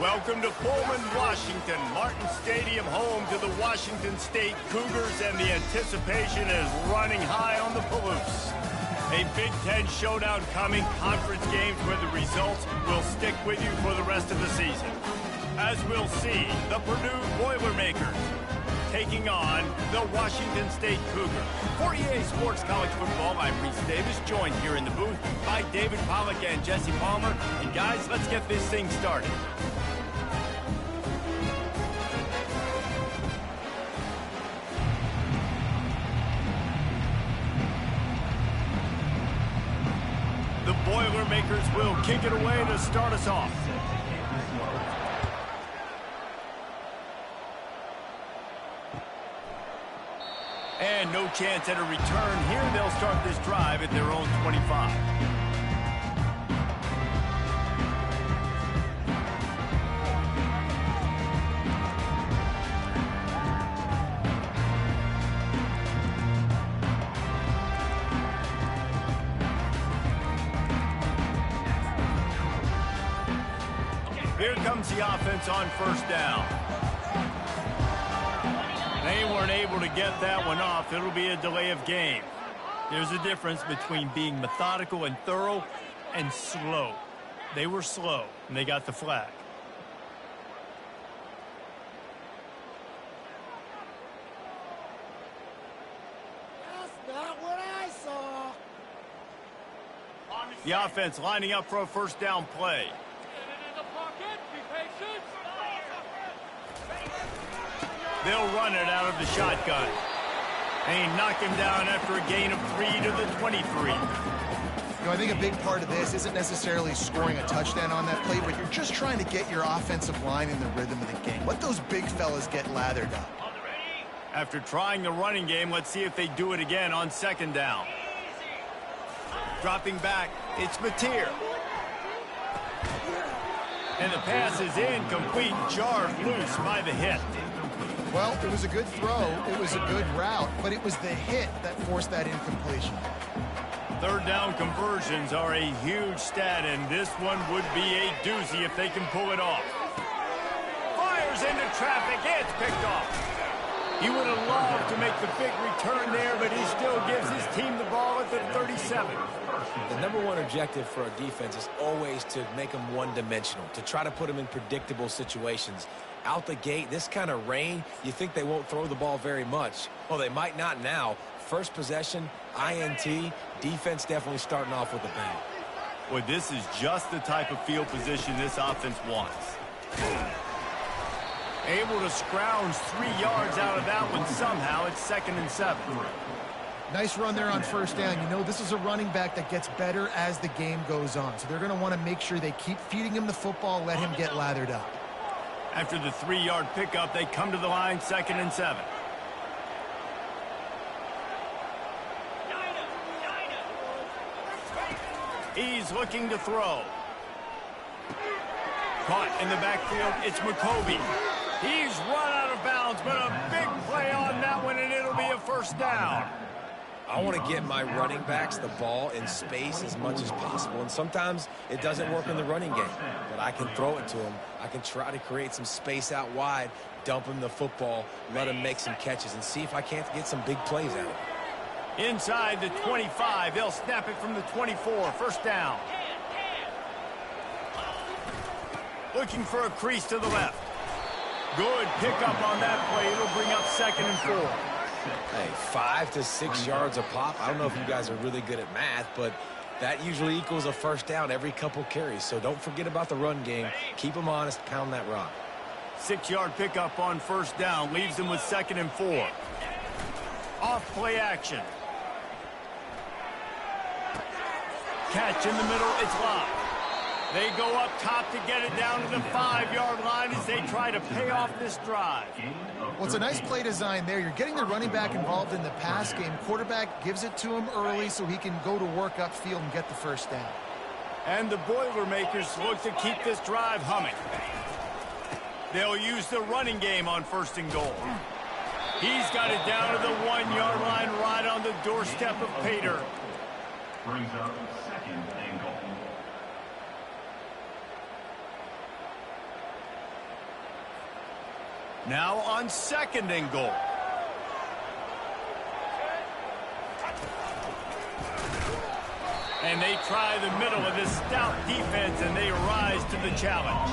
Welcome to Pullman, Washington. Martin Stadium, home to the Washington State Cougars, and the anticipation is running high on the Palouse. A Big Ten showdown coming, conference games where the results will stick with you for the rest of the season. As we'll see, the Purdue Boilermakers taking on the Washington State Cougars. For EA Sports College Football, I'm Reese Davis, joined here in the booth by David Pollack and Jesse Palmer. And guys, let's get this thing started. The Boilermakers will kick it away to start us off. And no chance at a return here. They'll start this drive at their own 25. Here comes the offense on first down. They weren't able to get that one off. It'll be a delay of game. There's a difference between being methodical and thorough and slow. They were slow, and they got the flag. That's not what I saw. The offense lining up for a first down play. They'll run it out of the shotgun. They knock him down after a gain of 3 to the 23. You know, I think a big part of this isn't necessarily scoring a touchdown on that play, but you're just trying to get your offensive line in the rhythm of the game. Let those big fellas get lathered up. After trying the running game, let's see if they do it again on second down. Dropping back, it's Mateer. And the pass is incomplete, jarred loose by the hit. Well, it was a good throw, it was a good route, but it was the hit that forced that incompletion. Third down conversions are a huge stat, and this one would be a doozy if they can pull it off. Fires into traffic, it's picked off. He would have loved to make the big return there, but he still gives his team the ball at the 37. The number one objective for a defense is always to make them one-dimensional, to try to put them in predictable situations. Out the gate, this kind of rain, you think they won't throw the ball very much. Well, they might not now. First possession, INT, defense definitely starting off with a bang. Well, this is just the type of field position this offense wants. Able to scrounge 3 yards out of that one somehow. It's 2nd and 7. Nice run there on first down. You know, this is a running back that gets better as the game goes on. So they're going to want to make sure they keep feeding him the football, let him get lathered up. After the 3-yard pickup, they come to the line, 2nd and 7. He's looking to throw. Caught in the backfield, it's McCovey. He's run out of bounds, but a big play on that one, and it'll be a first down. I want to get my running backs the ball in space as much as possible, and sometimes it doesn't work in the running game, but I can throw it to them. I can try to create some space out wide, dump him the football, let him make some catches, and see if I can't get some big plays out of it. Inside the 25, they'll snap it from the 24, first down. Looking for a crease to the left. Good pickup on that play. It'll bring up 2nd and 4. Hey, 5 to 6 yards a pop. I don't know if you guys are really good at math, but that usually equals a first down every couple carries. So don't forget about the run game. Keep them honest, pound that rock. 6-yard pickup on first down. Leaves them with 2nd and 4. Off play action. Catch in the middle. It's locked. They go up top to get it down to the 5-yard line as they try to pay off this drive. Well, it's a nice play design there. You're getting the running back involved in the pass game. Quarterback gives it to him early so he can go to work upfield and get the first down. And the Boilermakers look to keep this drive humming. They'll use the running game on 1st and goal. He's got it down to the 1-yard line right on the doorstep of Pater. Brings up 2nd and goal. Now on 2nd and goal. And they try the middle of this stout defense, and they rise to the challenge.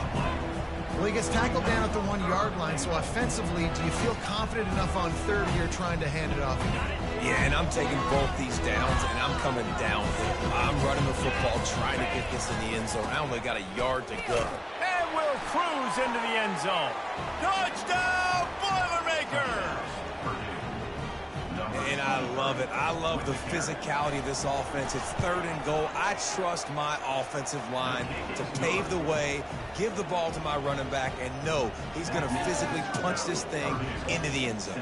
Well, he gets tackled down at the 1-yard line, so offensively, do you feel confident enough on 3rd here trying to hand it off again? Yeah, and I'm taking both these downs, and I'm coming downhill. I'm running the football, trying to get this in the end zone. I only got a yard to go. And we'll cruise into the end zone. Touchdown, Boilermakers! And I love it. I love the physicality of this offense. It's 3rd and goal. I trust my offensive line to pave the way, give the ball to my running back, and know he's going to physically punch this thing into the end zone.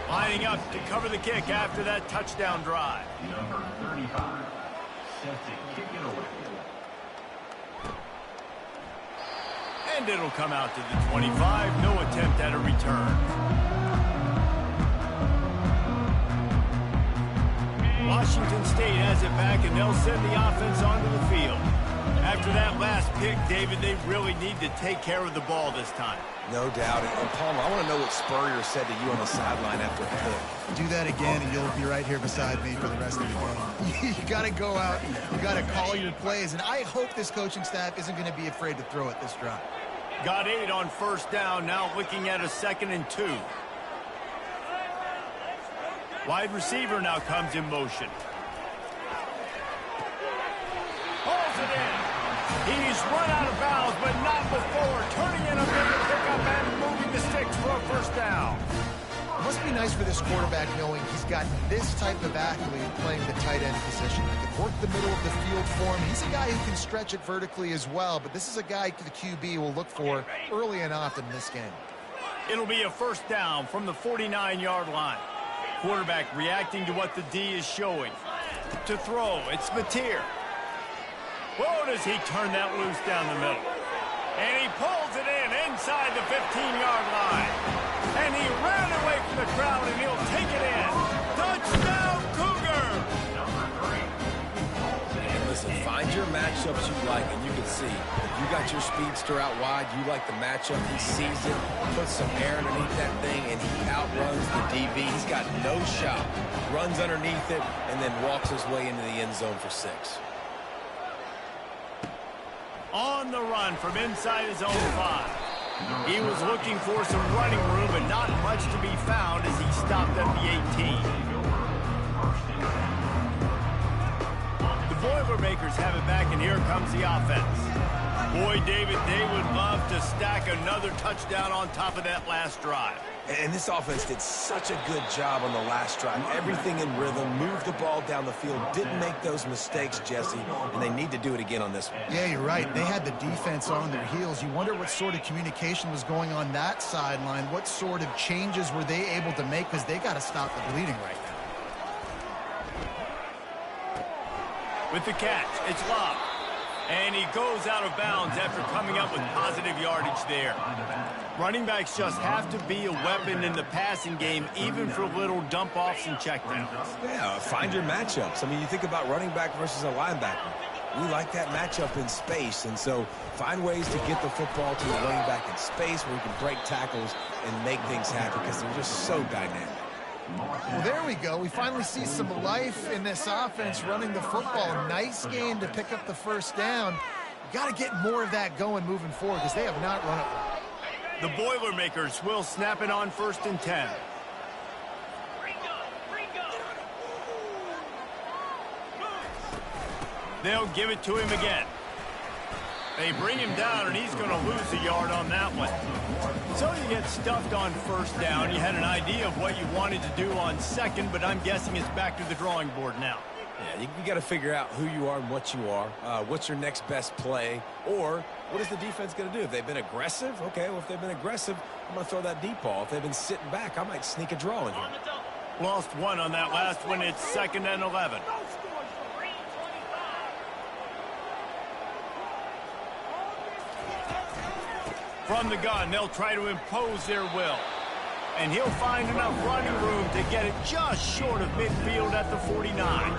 Lining up to cover the kick after that touchdown drive. Number 35, set to kick it away. And it'll come out to the 25. No attempt at a return. Washington State has it back, and they'll send the offense onto the field. After that last pick, David, they really need to take care of the ball this time. No doubt. And Palmer, I want to know what Spurrier said to you on the sideline after a pick. Do that again, and you'll be right here beside me for the rest of the game. You got to go out. You got to call your plays, and I hope this coaching staff isn't going to be afraid to throw it this drive. Got 8 on 1st down, now looking at a 2nd and 2. Wide receiver now comes in motion. Pulls it in. He's run out of bounds, but not before. Turning in a big pickup and moving the sticks for a 1st down. It must be nice for this quarterback knowing he's got this type of athlete playing the tight end position. That can work the middle of the field for him. He's a guy who can stretch it vertically as well, but this is a guy the QB will look for early and often in this game. It'll be a 1st down from the 49-yard line. Quarterback reacting to what the D is showing. To throw, it's Mateer. Whoa, does he turn that loose down the middle. And he pulls it in inside the 15-yard line. And he ran away from the crowd, and he'll take it in. Touchdown, Cougar! And listen, find your matchups you like, and you can see if you got your speedster out wide, you like the matchup, he sees it, puts some air underneath that thing, and he outruns the DB. He's got no shot. Runs underneath it, and then walks his way into the end zone for 6. On the run from inside his own 5. He was looking for some running room, but not much to be found as he stopped at the 18. The Boilermakers have it back, and here comes the offense. Boy, David, they would love to stack another touchdown on top of that last drive. And this offense did such a good job on the last drive. Everything in rhythm, moved the ball down the field, didn't make those mistakes, Jesse, and they need to do it again on this one. Yeah, you're right. They had the defense on their heels. You wonder what sort of communication was going on that sideline. What sort of changes were they able to make, because they got to stop the bleeding right now. With the catch, it's Love. And he goes out of bounds after coming up with positive yardage there. Running backs just have to be a weapon in the passing game, even for little dump-offs and checkdowns. Yeah, find your matchups. I mean, you think about running back versus a linebacker. We like that matchup in space, and so find ways to get the football to the running back in space where he can break tackles and make things happen, because they're just so dynamic. Well, there we go. We finally see some life in this offense running the football. Nice game to pick up the 1st down. You got to get more of that going moving forward, because they have not run it well. The Boilermakers will snap it on 1st and 10. They'll give it to him again. They bring him down, and he's going to lose a yard on that one. So you get stuffed on 1st down. You had an idea of what you wanted to do on 2nd, but I'm guessing it's back to the drawing board now. Yeah, you got to figure out who you are and what you are. What's your next best play? Or what is the defense going to do? If they've been aggressive, okay, well, if they've been aggressive, I'm going to throw that deep ball. If they've been sitting back, I might sneak a draw in here. Lost 1 on that last one. It's 2nd and 11. From the gun, they'll try to impose their will. And he'll find enough running room to get it just short of midfield at the 49.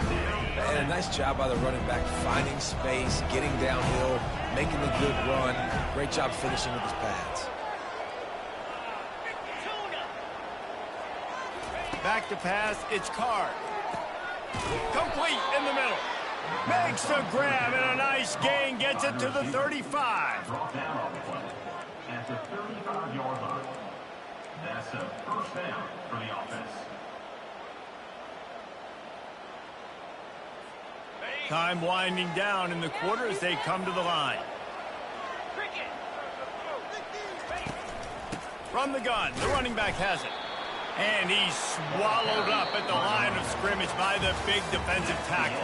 And a nice job by the running back, finding space, getting downhill, making the good run. Great job finishing with his pads. Back to pass, it's Card. Complete in the middle. Makes the grab and a nice gain, gets it to the 35. Brought down on the play at the 35-yard line. That's a first down for the offense. Time winding down in the quarter as they come to the line. From the gun, the running back has it. And he's swallowed up at the line of scrimmage by the big defensive tackle.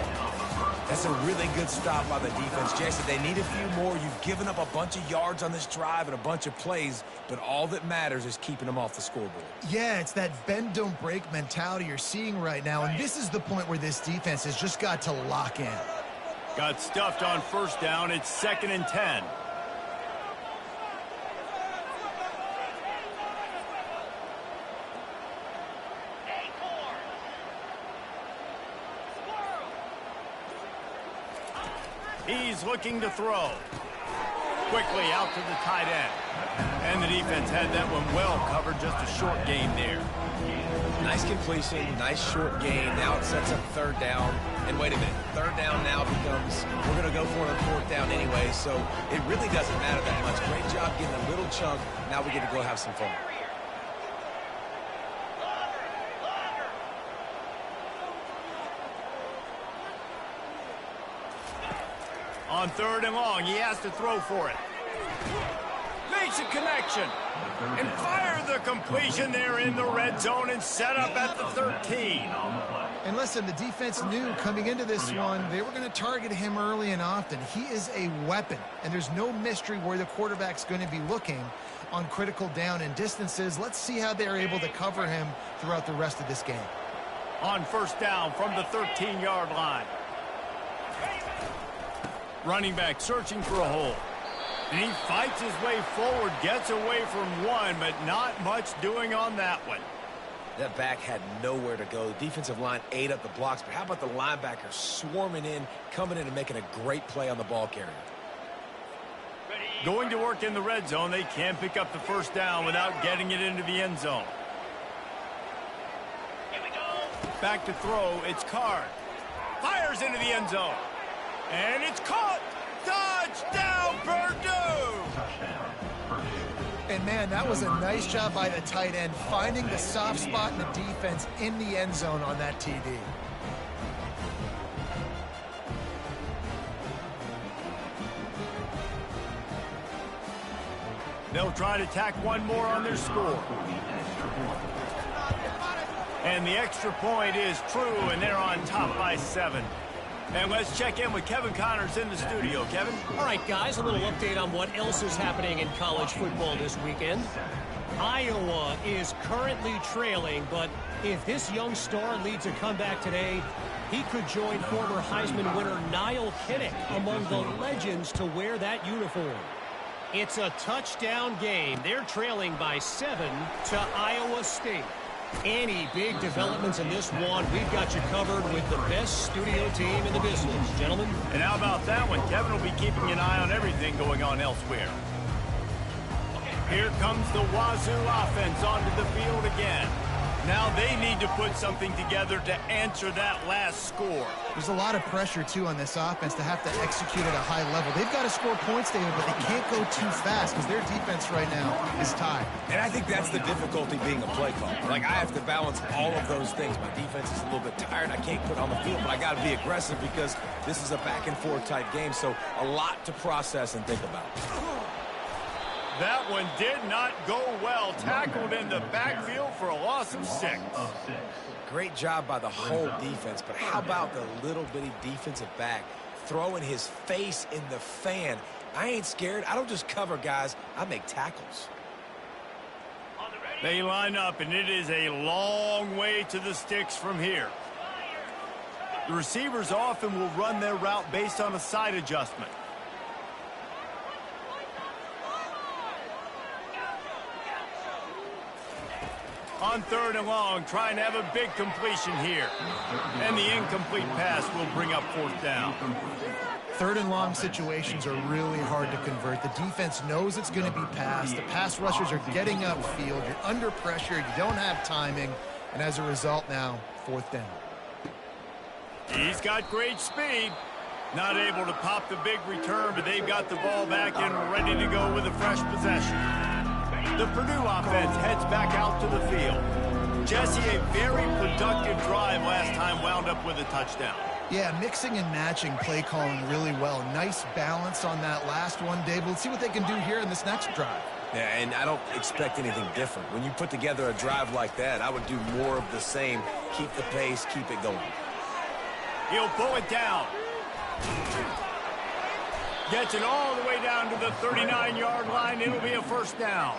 That's a really good stop by the defense. Jason, they need a few more. You've given up a bunch of yards on this drive and a bunch of plays, but all that matters is keeping them off the scoreboard. Yeah, it's that bend, don't break mentality you're seeing right now, and this is the point where this defense has just got to lock in. Got stuffed on first down. It's 2nd and 10. He's looking to throw. Quickly out to the tight end. And the defense had that one well covered, just a short gain there. Nice completion, nice short gain. Now it sets up 3rd down. And wait a minute, 3rd down now becomes, we're going to go for it on 4th down anyway, so it really doesn't matter that much. Great job getting a little chunk. Now we get to go have some fun. On 3rd and long, he has to throw for it. Makes a connection. And fire the completion there in the red zone and set up at the 13. And listen, the defense knew coming into this one, they were going to target him early and often. He is a weapon, and there's no mystery where the quarterback's going to be looking on critical down and distances. Let's see how they're able to cover him throughout the rest of this game. On 1st down from the 13-yard line. Running back searching for a hole. And he fights his way forward, gets away from one, but not much doing on that one. That back had nowhere to go. The defensive line ate up the blocks, but how about the linebacker swarming in, coming in and making a great play on the ball carrier? Going to work in the red zone, they can't pick up the 1st down without getting it into the end zone. Back to throw, it's Card. Fires into the end zone. And it's caught! Touchdown, Purdue! And, man, that was a nice job by the tight end, finding the soft spot in the defense in the end zone on that TD. They'll try to tack one more on their score. And the extra point is true, and they're on top by 7. And let's check in with Kevin Connors in the studio. Kevin? All right, guys, a little update on what else is happening in college football this weekend. Iowa is currently trailing, but if this young star leads a comeback today, he could join former Heisman winner Niall Kinnick among the legends to wear that uniform. It's a touchdown game. They're trailing by 7 to Iowa State. Any big developments in this one, we've got you covered with the best studio team in the business, gentlemen. And how about that one? Kevin will be keeping an eye on everything going on elsewhere. Here comes the Wazoo offense onto the field again. Now they need to put something together to answer that last score. There's a lot of pressure, too, on this offense to have to execute at a high level. They've got to score points, David, but they can't go too fast because their defense right now is tied. And I think that's the difficulty being a play caller. Like, I have to balance all of those things. My defense is a little bit tired. I can't put on the field, but I got to be aggressive because this is a back-and-forth type game, so a lot to process and think about. That one did not go well. Tackled in the backfield for a loss of 6. Great job by the whole defense, but how about the little bitty defensive back throwing his face in the fan? I ain't scared. I don't just cover guys. I make tackles. They line up, and it is a long way to the sticks from here. The receivers often will run their route based on a side adjustment. On 3rd and long, trying to have a big completion here. And the incomplete pass will bring up 4th down. 3rd and long situations are really hard to convert. The defense knows it's going to be passed. The pass rushers are getting upfield. You're under pressure. You don't have timing. And as a result now, 4th down. He's got great speed. Not able to pop the big return, but they've got the ball back and ready to go with a fresh possession. The Purdue offense heads back out to the field. Jesse, a very productive drive last time wound up with a touchdown. Yeah, mixing and matching play calling really well. Nice balance on that last one, Dave. Let's see what they can do here in this next drive. Yeah, and I don't expect anything different. When you put together a drive like that, I would do more of the same. Keep the pace, keep it going. He'll pull it down. Gets it all the way down to the 39-yard line. It'll be a 1st down.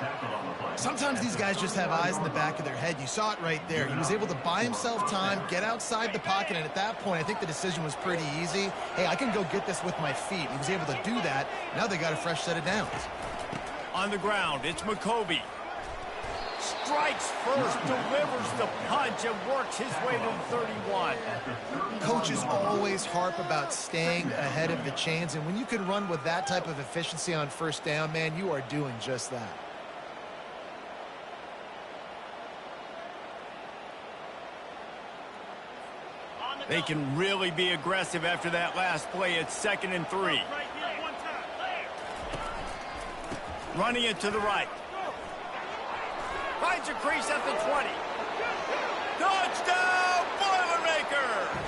Sometimes these guys just have eyes in the back of their head. You saw it right there. He was able to buy himself time, get outside the pocket, and at that point, I think the decision was pretty easy. Hey, I can go get this with my feet. He was able to do that. Now they got a fresh set of downs. On the ground, it's McCoby. Strikes first, delivers the punch, and works his way to the 31. Coaches always harp about staying ahead of the chains, and when you can run with that type of efficiency on 1st down, man, you are doing just that. They can really be aggressive after that last play. It's 2nd and 3. Running it to the right. Finds a crease at the 20. Touchdown, Boilermakers!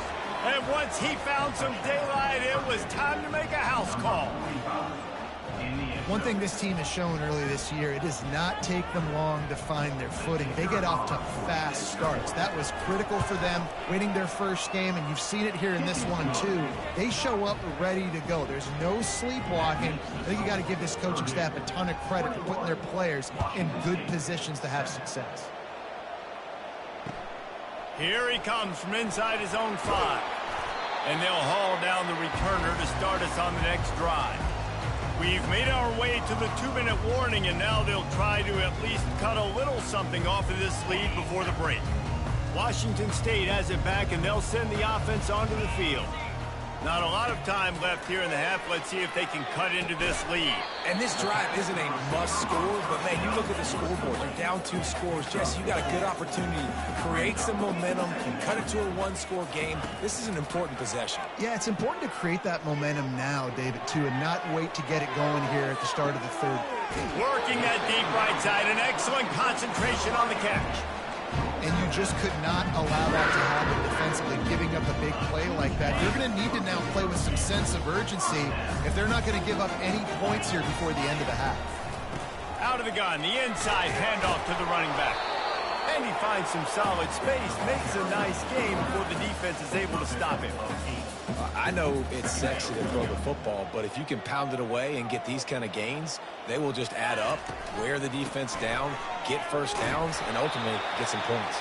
And once he found some daylight, it was time to make a house call. One thing this team has shown early this year, it does not take them long to find their footing. They get off to fast starts. That was critical for them, winning their first game, and you've seen it here in this one too. They show up ready to go. There's no sleepwalking. I think you got to give this coaching staff a ton of credit for putting their players in good positions to have success. Here he comes from inside his own 5. And they'll haul down the returner to start us on the next drive. We've made our way to the 2-minute warning, and now they'll try to at least cut a little something off of this lead before the break. Washington State has it back, and they'll send the offense onto the field. Not a lot of time left here in the half. Let's see if they can cut into this lead. And this drive isn't a must score, but, man, you look at the scoreboard. You're down 2 scores. Jesse, you got a good opportunity to create some momentum, cut it to a 1-score game. This is an important possession. Yeah, it's important to create that momentum now, David, too, and not wait to get it going here at the start of the 3rd. Working that deep right side, an excellent concentration on the catch. And you just could not allow that to happen defensively, giving up a big play like that. You're going to need to now play with some sense of urgency if they're not going to give up any points here before the end of the half. Out of the gun, the inside handoff to the running back. And he finds some solid space, makes a nice game before the defense is able to stop him. I know it's sexy to throw the football, but if you can pound it away and get these kind of gains, they will just add up, wear the defense down, get 1st downs, and ultimately get some points.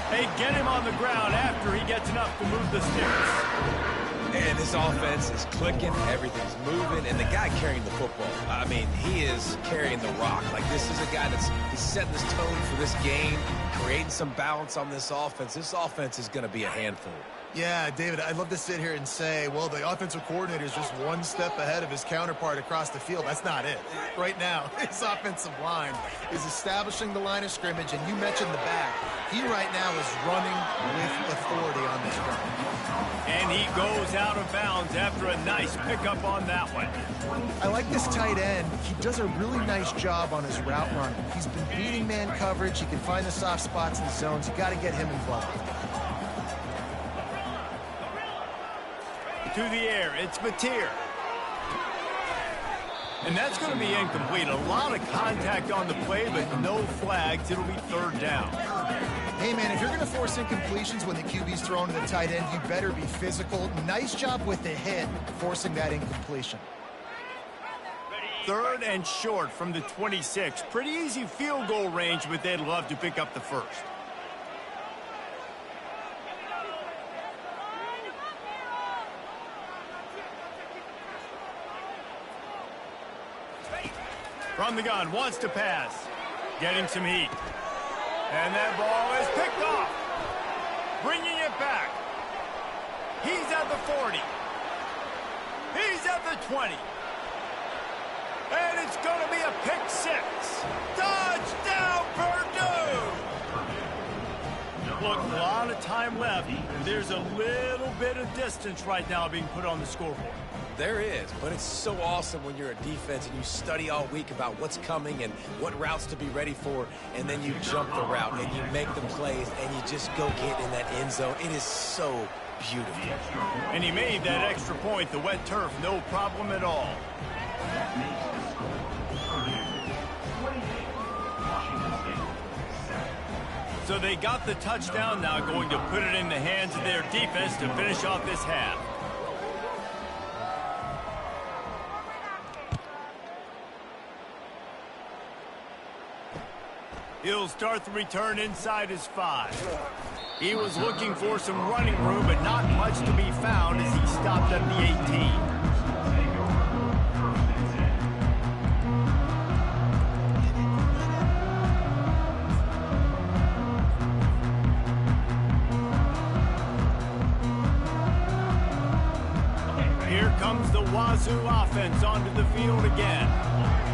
They get him on the ground after he gets enough to move the sticks. And this offense is clicking, everything's moving, and the guy carrying the football, I mean, he is carrying the rock. Like, this is a guy he's setting this tone for this game, creating some balance on this offense. This offense is going to be a handful. Yeah, David, I'd love to sit here and say, well, the offensive coordinator is just one step ahead of his counterpart across the field. That's not it. Right now, his offensive line is establishing the line of scrimmage, and you mentioned the back. He right now is running with authority on this run. And he goes out of bounds after a nice pickup on that one. I like this tight end. He does a really nice job on his route running. He's been beating man coverage. He can find the soft spots in the zones. You got to get him involved. To the air, it's Mateer. And that's going to be incomplete. A lot of contact on the play, but no flags. It'll be 3rd down. Hey, man, if you're going to force incompletions when the QB's thrown to the tight end, you better be physical. Nice job with the hit, forcing that incompletion. 3rd and short from the 26. Pretty easy field goal range, but they'd love to pick up the 1st. From the gun, wants to pass. Getting some heat. And that ball is picked off. Bringing it back. He's at the 40. He's at the 20. And it's going to be a pick 6. Touchdown, Purdue! Look, a lot of time left. There's a little bit of distance right now being put on the scoreboard. There is, but it's so awesome when you're a defense and you study all week about what's coming and what routes to be ready for, and then you jump the route and you make the plays and you just go get in that end zone. It is so beautiful. And he made that extra point, the wet turf, no problem at all. That makes the score Purdue 28, Washington State 7. So they got the touchdown, now going to put it in the hands of their defense to finish off this half. He'll start the return inside his 5. He was looking for some running room, but not much to be found as he stopped at the 18. Take over 1st and 10. Here comes the Wazoo offense onto the field again.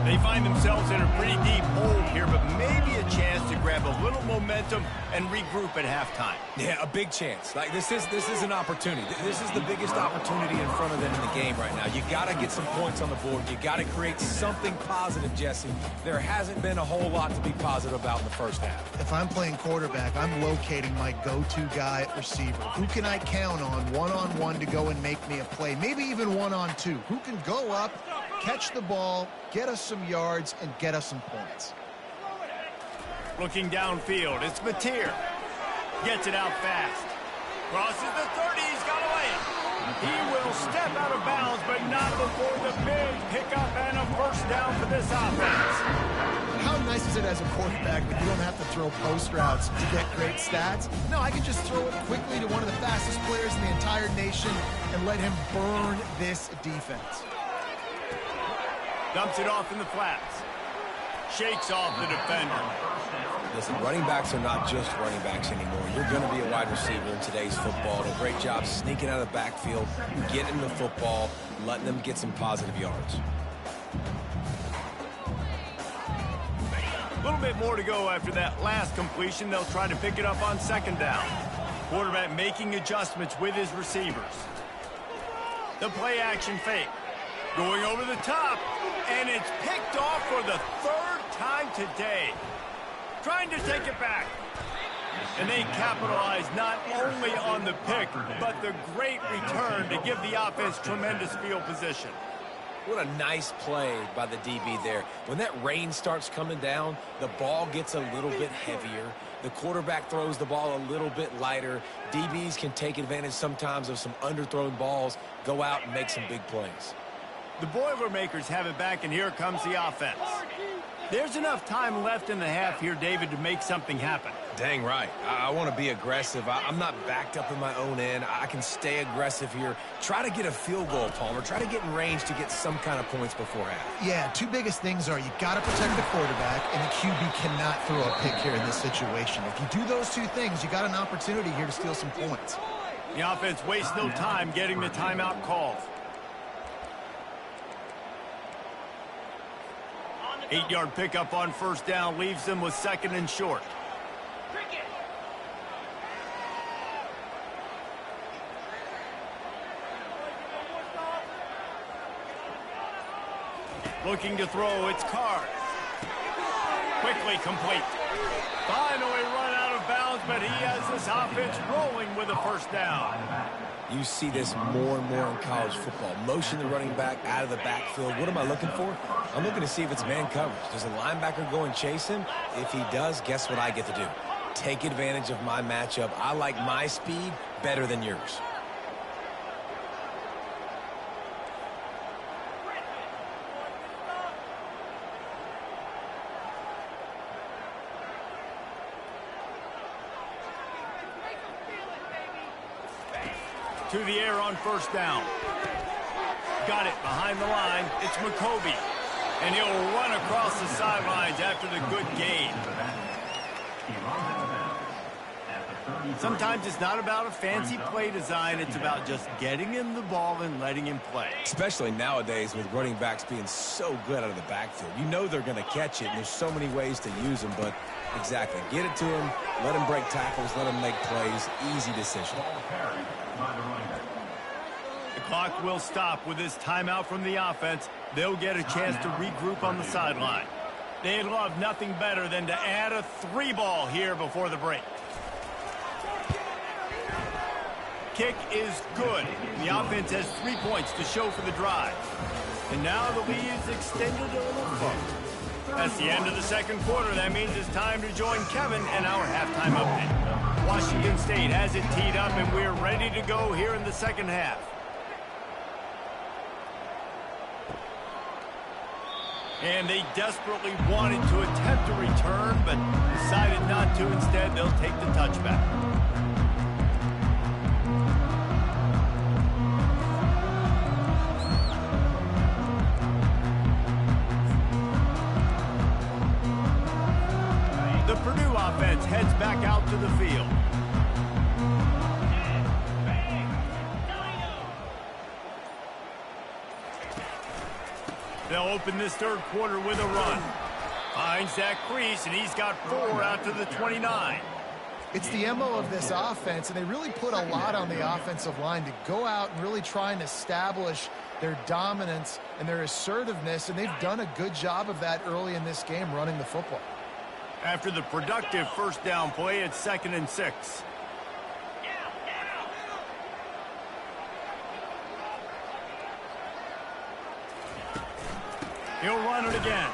They find themselves in a pretty deep hole here, but maybe a chance to grab a little momentum and regroup at halftime. Yeah, a big chance. Like this is an opportunity. This is the biggest opportunity in front of them in the game right now. You got to get some points on the board. You got to create something positive, Jesse. There hasn't been a whole lot to be positive about in the first half. If I'm playing quarterback, I'm locating my go-to guy at receiver. Who can I count on one-on-one to go and make me a play? Maybe even one-on-two. Who can go up, catch the ball, get us some yards, and get us some points? Looking downfield, it's Mateer. Gets it out fast. Crosses the 30, he's got away. He will step out of bounds, but not before the big pickup and a first down for this offense. How nice is it as a quarterback that you don't have to throw post routes to get great stats? No, I can just throw it quickly to one of the fastest players in the entire nation and let him burn this defense. Dumps it off in the flats. Shakes off the defender. Listen, running backs are not just running backs anymore. You're going to be a wide receiver in today's football. A great job sneaking out of the backfield, getting the football, letting them get some positive yards. A little bit more to go after that last completion. They'll try to pick it up on 2nd down. Quarterback making adjustments with his receivers. The play action fake. Going over the top, and it's picked off for the 3rd time today. Trying to take it back. And they capitalize not only on the pick, but the great return to give the offense tremendous field position. What a nice play by the DB there. When that rain starts coming down, the ball gets a little bit heavier. The quarterback throws the ball a little bit lighter. DBs can take advantage sometimes of some underthrown balls, go out and make some big plays. The Boilermakers have it back, and here comes the offense. There's enough time left in the half here, David, to make something happen. Dang right. I want to be aggressive. I'm not backed up in my own end. I can stay aggressive here. Try to get a field goal, Palmer. Try to get in range to get some kind of points before half. Yeah, two biggest things are you got to protect the quarterback, and the QB cannot throw a pick here in this situation. If you do those two things, you got an opportunity here to steal some points. The offense wastes no time getting the timeout called. 8-yard pickup on 1st down leaves them with 2nd and short. Looking to throw, it's Carr. Quickly complete. Finally run out of bounds, but he has this offense rolling with a 1st down. You see this more and more in college football. Motion the running back out of the backfield. What am I looking for? I'm looking to see if it's man coverage. Does the linebacker go and chase him? If he does, guess what I get to do? Take advantage of my matchup. I like my speed better than yours. To the air on 1st down. Got it behind the line. It's McCoby. And he'll run across the sidelines after the good gain. He runs out of bounds at the Sometimes it's not about a fancy play design. It's about just getting him the ball and letting him play. Especially nowadays with running backs being so good out of the backfield. You know they're going to catch it, and there's so many ways to use them. But exactly, get it to him, let him break tackles, let him make plays. Easy decision. The clock will stop with this timeout from the offense. They'll get a chance to regroup on the sideline. They'd love nothing better than to add a 3-ball here before the break. Kick is good. The offense has 3 points to show for the drive. And now the lead is extended a little further. That's the end of the second quarter. That means it's time to join Kevin and our halftime update. Washington State has it teed up, and we're ready to go here in the second half. And they desperately wanted to attempt a return, but decided not to. Instead, they'll take the touchback. The Purdue offense heads back out to the field. They'll open this third quarter with a run. Finds that crease, and he's got 4 out to the 29. It's the MO of this offense, and they really put a lot on the offensive line to go out and really try and establish their dominance and their assertiveness, and they've done a good job of that early in this game running the football. After the productive first down play, it's 2nd and 6. He'll run it again.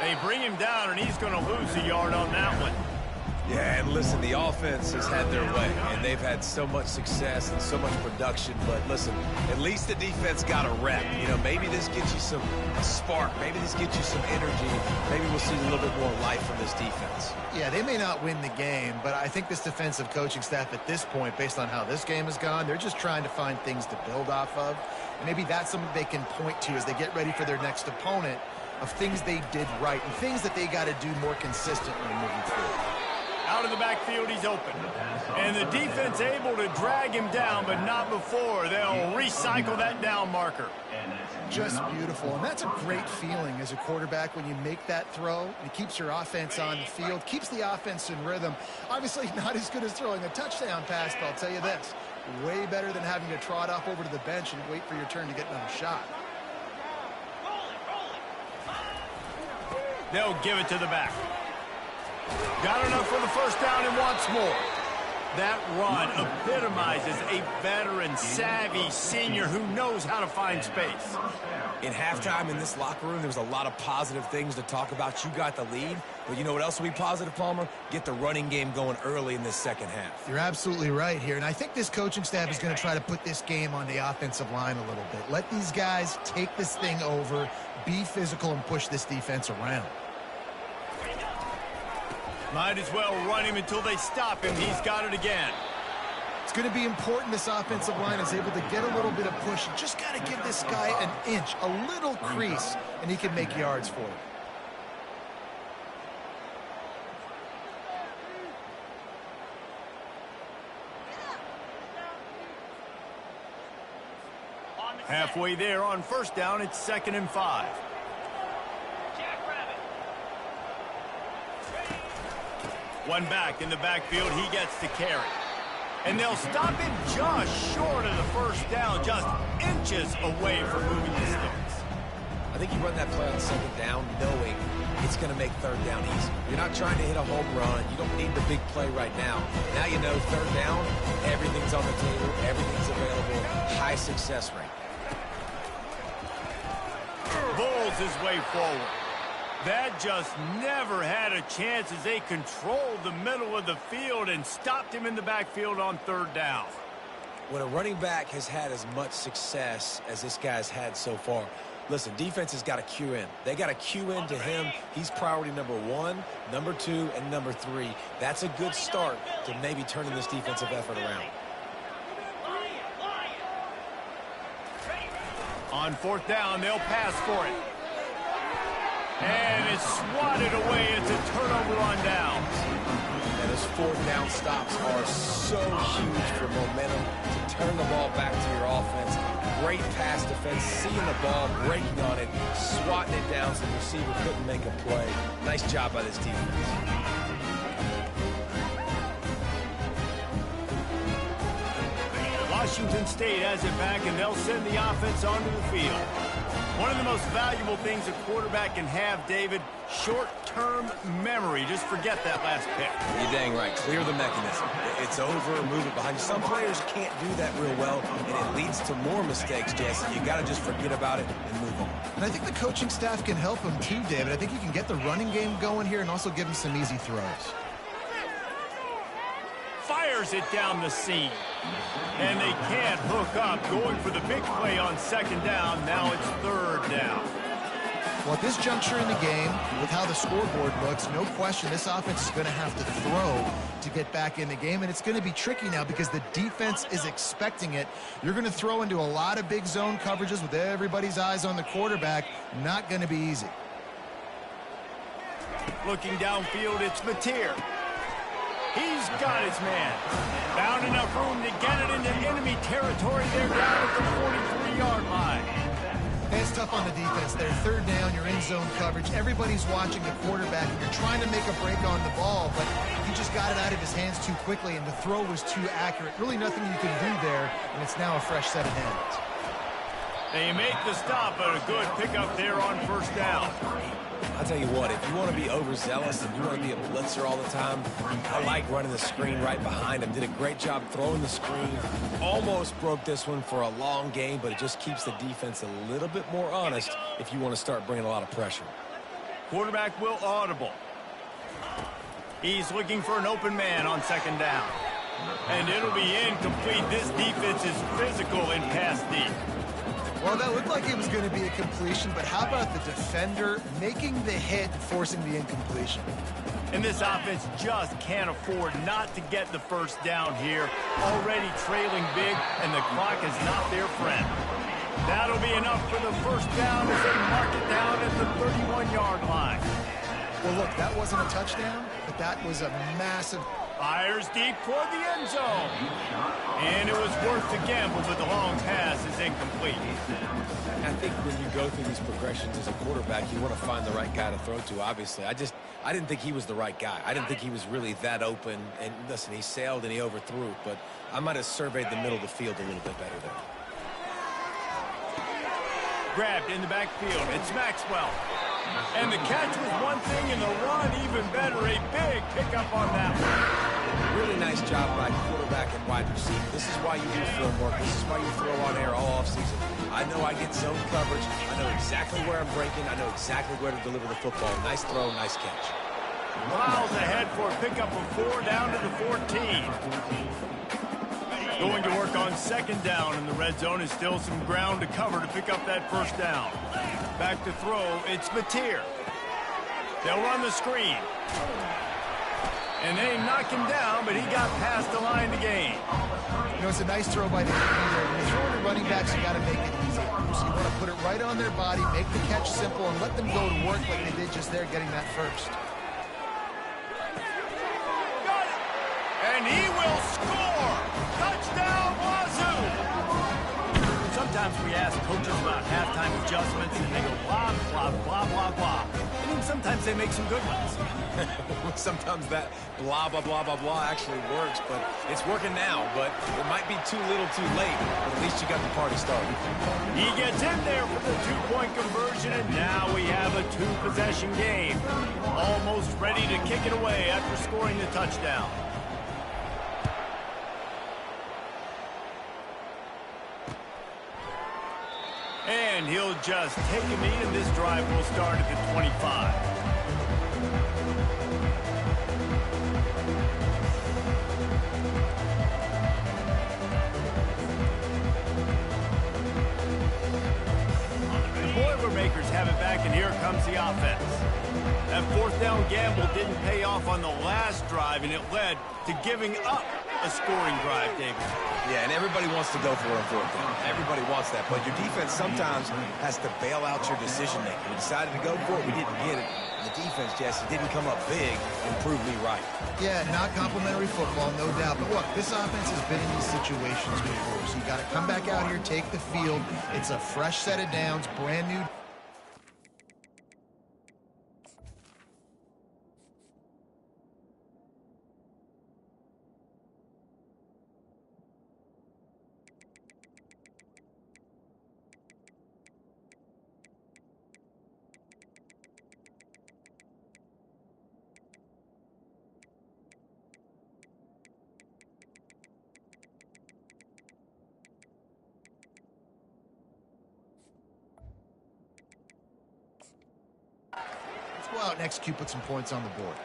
They bring him down, and he's going to lose a yard on that one. Yeah, and listen, the offense has had their way, and they've had so much success and so much production. But listen, at least the defense got a rep. You know, maybe this gets you a spark. Maybe this gets you some energy. Maybe we'll see a little bit more life from this defense. Yeah, they may not win the game, but I think this defensive coaching staff at this point, based on how this game has gone, they're just trying to find things to build off of. And maybe that's something they can point to as they get ready for their next opponent, of things they did right and things that they got to do more consistently moving forward. Out of the backfield, he's open. And the defense able to drag him down, but not before. They'll recycle that down marker. Just beautiful. And that's a great feeling as a quarterback when you make that throw. It keeps your offense on the field, keeps the offense in rhythm. Obviously not as good as throwing a touchdown pass, but I'll tell you this, way better than having to trot off over to the bench and wait for your turn to get another shot. They'll give it to the back. Got enough for the first down and wants more. That run epitomizes a veteran, savvy senior who knows how to find space. In halftime in this locker room, there was a lot of positive things to talk about. You got the lead, but you know what else will be positive, Palmer? Get the running game going early in this second half. You're absolutely right here, and I think this coaching staff is going to try to put this game on the offensive line a little bit. Let these guys take this thing over, be physical, and push this defense around. Might as well run him until they stop him. He's got it again. It's going to be important this offensive line is able to get a little bit of push. You just got to give this guy an inch, a little crease, and he can make yards for you. Halfway there on first down, it's 2nd and 5. One back in the backfield, he gets to carry. And they'll stop him just short of the first down, just inches away from moving the sticks. I think you run that play on second down knowing it's going to make third down easy. You're not trying to hit a home run. You don't need the big play right now. Now you know third down, everything's on the table, everything's available, high success rate. Bulls his way forward. That just never had a chance as they controlled the middle of the field and stopped him in the backfield on third down. When a running back has had as much success as this guy's had so far, listen, defense has got to cue in. They got to cue in to him. He's priority number 1, number 2, and number 3. That's a good start to maybe turning this defensive effort around. On fourth down, they'll pass for it. And it's swatted away. It's a turnover on downs. And those fourth down stops are so huge for momentum to turn the ball back to your offense. Great pass defense, seeing the ball, breaking on it, swatting it down so the receiver couldn't make a play. Nice job by this defense. Washington State has it back, and they'll send the offense onto the field. One of the most valuable things a quarterback can have, David, short-term memory. Just forget that last pick. You're dang right. Clear the mechanism. It's over, move it behind you. Some players can't do that real well, and it leads to more mistakes, Jesse. You got to just forget about it and move on. And I think the coaching staff can help him too, David. I think you can get the running game going here and also give him some easy throws. Fires it down the seam. And they can't hook up. Going for the big play on second down. Now it's third down. Well, at this juncture in the game, with how the scoreboard looks, no question this offense is going to have to throw to get back in the game. And it's going to be tricky now because the defense is expecting it. You're going to throw into a lot of big zone coverages with everybody's eyes on the quarterback. Not going to be easy. Looking downfield, it's Mateer. He's got his man. Found enough room to get it into enemy territory. They're down at the 43-yard line. And it's tough on the defense there. Third down, you're in zone coverage. Everybody's watching the quarterback, and you're trying to make a break on the ball, but he just got it out of his hands too quickly, and the throw was too accurate. Really nothing you can do there, and it's now a fresh set of hands. They make the stop, but a good pickup there on first down. I'll tell you what, if you want to be overzealous and you want to be a blitzer all the time, I like running the screen right behind him. Did a great job throwing the screen. Almost broke this one for a long game, but it just keeps the defense a little bit more honest if you want to start bringing a lot of pressure. Quarterback will audible. He's looking for an open man on second down. And it'll be incomplete. This defense is physical in pass deep. Well, that looked like it was going to be a completion, but how about the defender making the hit and forcing the incompletion? And this offense just can't afford not to get the first down here. Already trailing big, and the clock is not their friend. That'll be enough for the first down as they mark it down at the 31-yard line. Well, look, that wasn't a touchdown, but that was a massive... Fires deep toward the end zone. And it was worth the gamble, but the long pass is incomplete. I think when you go through these progressions as a quarterback, you want to find the right guy to throw to, obviously. I didn't think he was the right guy. I didn't think he was really that open. And listen, he sailed and he overthrew, but I might have surveyed the middle of the field a little bit better there. Grabbed in the backfield. It's Maxwell. And the catch was one thing, and the run even better. A big pickup on that one. Really nice job by quarterback and wide receiver. This is why you do film work. This is why you throw on air all offseason. I know I get zone coverage. I know exactly where I'm breaking. I know exactly where to deliver the football. Nice throw, nice catch. Miles ahead for a pickup of 4 down to the 14. Going to work on second down in the red zone. Is still some ground to cover to pick up that first down. Back to throw, it's Mateer. They'll run the screen. And they knock him down, but he got past the line to gain. You know, it's a nice throw by the QB there. When you throw to running backs, you got to make it easy. So you want to put it right on their body, make the catch simple, and let them go to work like they did just there getting that first. Got it! And he will score! Touchdown, Wazoo! Sometimes we ask coaches about halftime adjustments, and they go blah, blah, blah, blah, blah. And then sometimes they make some good ones. Sometimes that blah, blah, blah, blah, blah actually works, but it's working now. But it might be too little too late, but at least you got the party started. He gets in there for the two-point conversion, and now we have a two-possession game. Almost ready to kick it away after scoring the touchdown. And he'll just take a knee, and this drive will start at the 25. The Boilermakers have it back, and here comes the offense. That fourth down gamble didn't pay off on the last drive, and it led to giving up a a scoring drive, David. Yeah, and everybody wants to go for it on fourth down. Everybody wants that, but your defense sometimes has to bail out your decision-making. We decided to go for it. We didn't get it. The defense, Jesse, didn't come up big and prove me right. Yeah, not complimentary football, no doubt. But look, this offense has been in these situations before, so you got to come back out here, take the field. It's a fresh set of downs, brand new. Let's go out and execute, put some points on the board.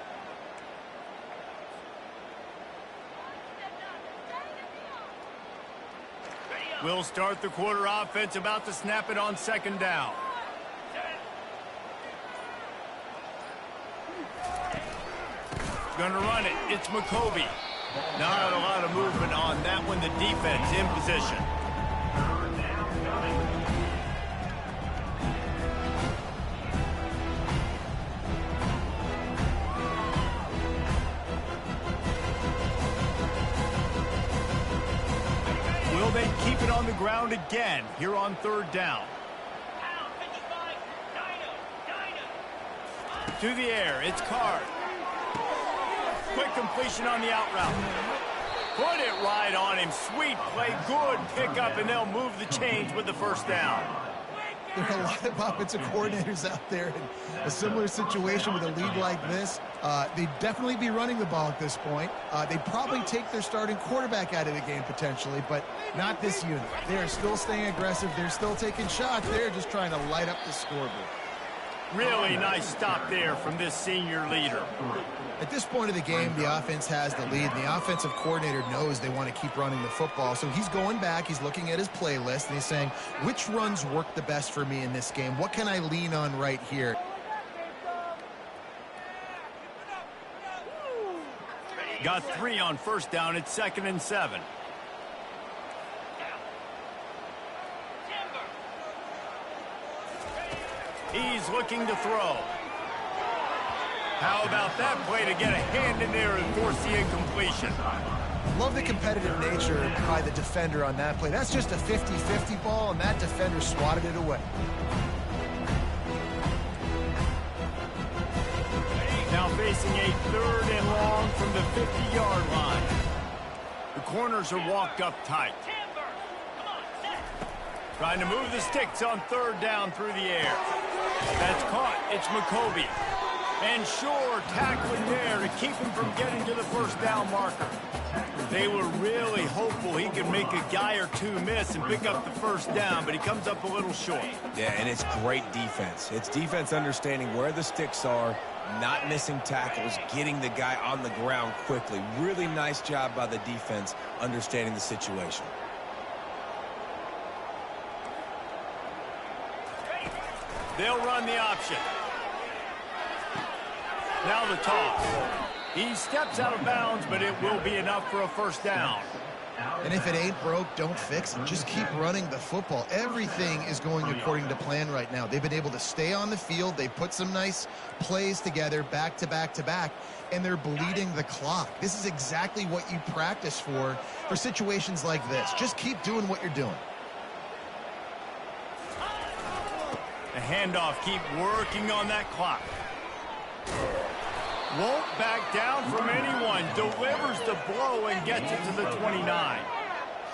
We'll start the quarter offense, about to snap it on second down. Gonna run it. It's McCovey. Not a lot of movement on that one. The defense in position. Will they keep it on the ground again here on third down? To the air, it's Card. Quick completion on the out route. Put it right on him. Sweet play, good pickup, and they'll move the chains with the first down. There are a lot of offensive coordinators out there in a similar situation with a lead like this. They'd definitely be running the ball at this point. They'd probably take their starting quarterback out of the game potentially, but not this unit. They are still staying aggressive. They're still taking shots. They're just trying to light up the scoreboard. Really nice stop there from this senior leader. At this point of the game, the offense has the lead, and the offensive coordinator knows they want to keep running the football. So he's going back, he's looking at his playlist, and he's saying, which runs work the best for me in this game? What can I lean on right here? Got 3 on first down. It's 2nd and 7. He's looking to throw. How about that play to get a hand in there and force the incompletion? Love the competitive nature by the defender on that play. That's just a 50-50 ball, and that defender swatted it away. Now facing a 3rd and long from the 50-yard line. The corners are walked up tight. Trying to move the sticks on 3rd down through the air. That's caught. It's McCovey. And sure, tackling there to keep him from getting to the first down marker. They were really hopeful he could make a guy or two miss and pick up the first down, but he comes up a little short. Yeah, and it's great defense. It's defense understanding where the sticks are, not missing tackles, getting the guy on the ground quickly. Really nice job by the defense understanding the situation. They'll run the option. Now the toss. He steps out of bounds, but it will be enough for a first down. And if it ain't broke, don't fix it. Just keep running the football. Everything is going according to plan right now. They've been able to stay on the field. They put some nice plays together back to back to back, and they're bleeding the clock. This is exactly what you practice for situations like this. Just keep doing what you're doing. The handoff, keep working on that clock. Won't back down from anyone. Delivers the blow and gets it to the 29. I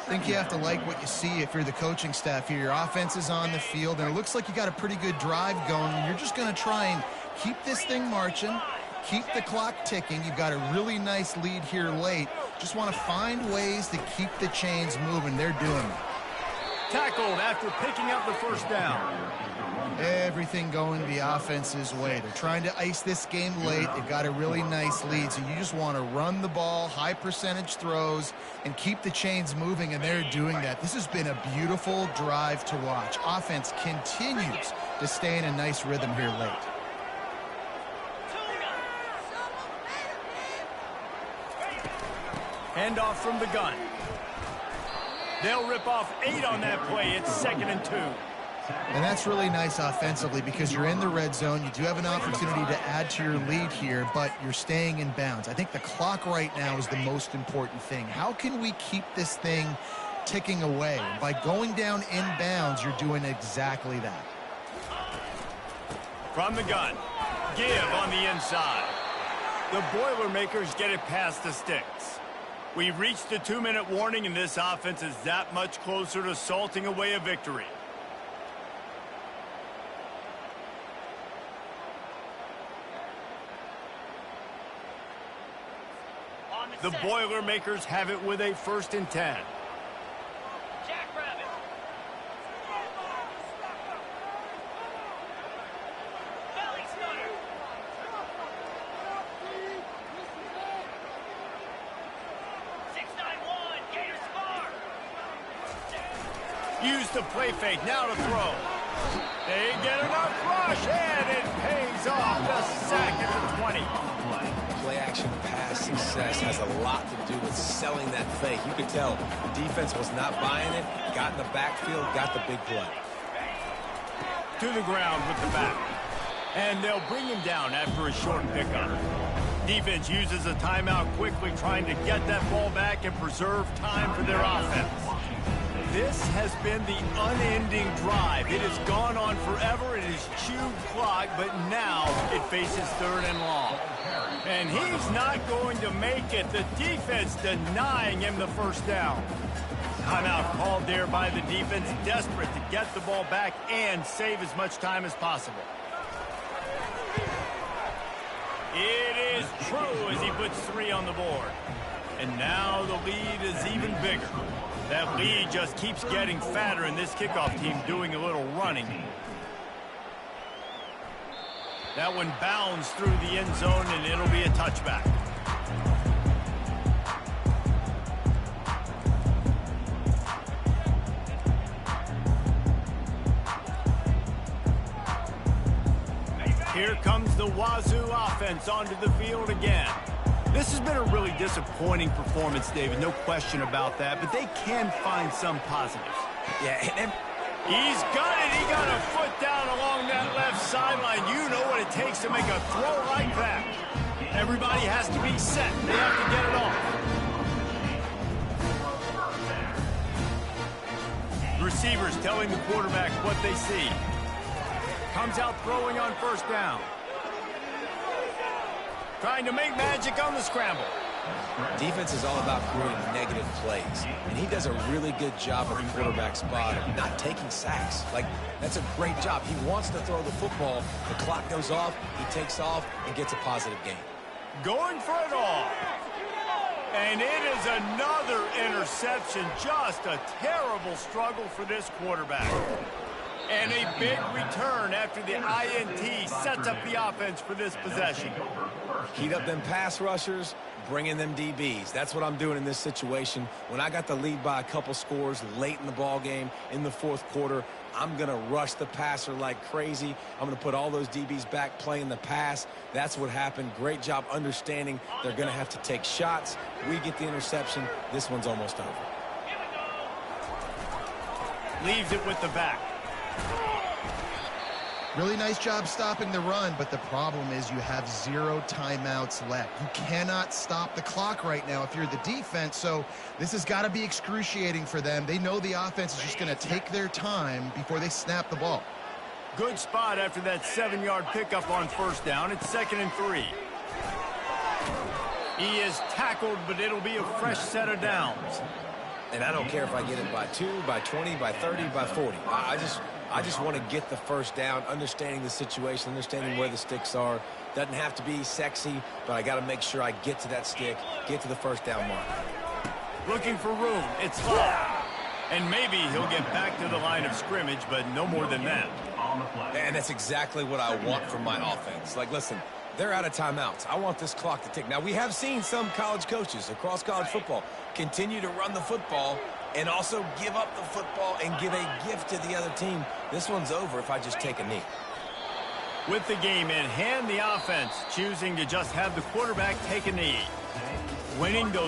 think you have to like what you see if you're the coaching staff here. Your offense is on the field, and it looks like you got a pretty good drive going. You're just going to try and keep this thing marching, keep the clock ticking. You've got a really nice lead here late. Just want to find ways to keep the chains moving. They're doing it. Tackled after picking up the first down. Everything going the offense's way. They're trying to ice this game late. They've got a really nice lead, so you just want to run the ball, high percentage throws, and keep the chains moving, and they're doing that. This has been a beautiful drive to watch. Offense continues to stay in a nice rhythm here late. Handoff from the gun. They'll rip off 8 on that play. It's 2nd and 2. And that's really nice offensively because you're in the red zone. You do have an opportunity to add to your lead here, but you're staying in bounds. I think the clock right now is the most important thing. How can we keep this thing ticking away? By going down in bounds, you're doing exactly that. From the gun. Give on the inside. The Boilermakers get it past the sticks. We've reached the 2-minute warning, and this offense is that much closer to salting away a victory. The Boilermakers have it with a 1st and 10. Jackrabbit. Belly stunner. 691. Gator Spar. Use the play fake. Now to throw. They get enough rush, and it pays off. The sack at the 20. Play action pass success has a lot to do with selling that fake. You could tell the defense was not buying it, got in the backfield, got the big play. To the ground with the back. And they'll bring him down after a short pickup. Defense uses a timeout quickly, trying to get that ball back and preserve time for their offense. This has been the unending drive. It has gone on forever. It has chewed clock, but now it faces 3rd and long. And he's not going to make it. The defense denying him the 1st down. Timeout called there by the defense, desperate to get the ball back and save as much time as possible. It is true as he puts 3 on the board. And now the lead is even bigger. That lead just keeps getting fatter, and this kickoff team doing a little running. That one bounds through the end zone, and it'll be a touchback. Here comes the Wazoo offense onto the field again. This has been a really disappointing performance, David, no question about that, but they can find some positives. Yeah, and he's got it. He got a foot down along that left sideline. You know what it takes to make a throw like that. Everybody has to be set. They have to get it off. Receivers telling the quarterback what they see. Comes out throwing on 1st down. Trying to make magic on the scramble. defense is all about creating negative plays, and he does a really good job at the quarterback spot of not taking sacks. Like, that's a great job. He wants to throw the football. The clock goes off, he takes off, and gets a positive gain. Going for it all. And it is another interception. Just a terrible struggle for this quarterback. And a big return after the INT sets up the offense for this possession. Heat up them pass rushers, bring in them DBs. That's what I'm doing in this situation. When I got the lead by a couple scores late in the ball game in the fourth quarter, I'm going to rush the passer like crazy. I'm going to put all those DBs back playing the pass. That's what happened. Great job understanding they're going to have to take shots. We get the interception. This one's almost over. Leaves it with the back. Really nice job stopping the run, but the problem is you have 0 timeouts left. You cannot stop the clock right now if you're the defense, so this has got to be excruciating for them. They know the offense is just going to take their time before they snap the ball. Good spot after that 7-yard pickup on first down. It's 2nd and 3. He is tackled, but it'll be a fresh set of downs. And I don't care if I get it by 2, by 20, by 30, by 40. I just want to get the first down, understanding the situation, understanding where the sticks are. Doesn't have to be sexy, but I got to make sure I get to that stick, get to the first down mark. Looking for room. It's flat. And maybe he'll get back to the line of scrimmage, but no more than that. And that's exactly what I want from my offense. Like, listen, they're out of timeouts. I want this clock to tick. Now, we have seen some college coaches across college football continue to run the football and also give up the football and give a gift to the other team. This one's over if I just take a knee. With the game in hand, the offense choosing to just have the quarterback take a knee. Winning those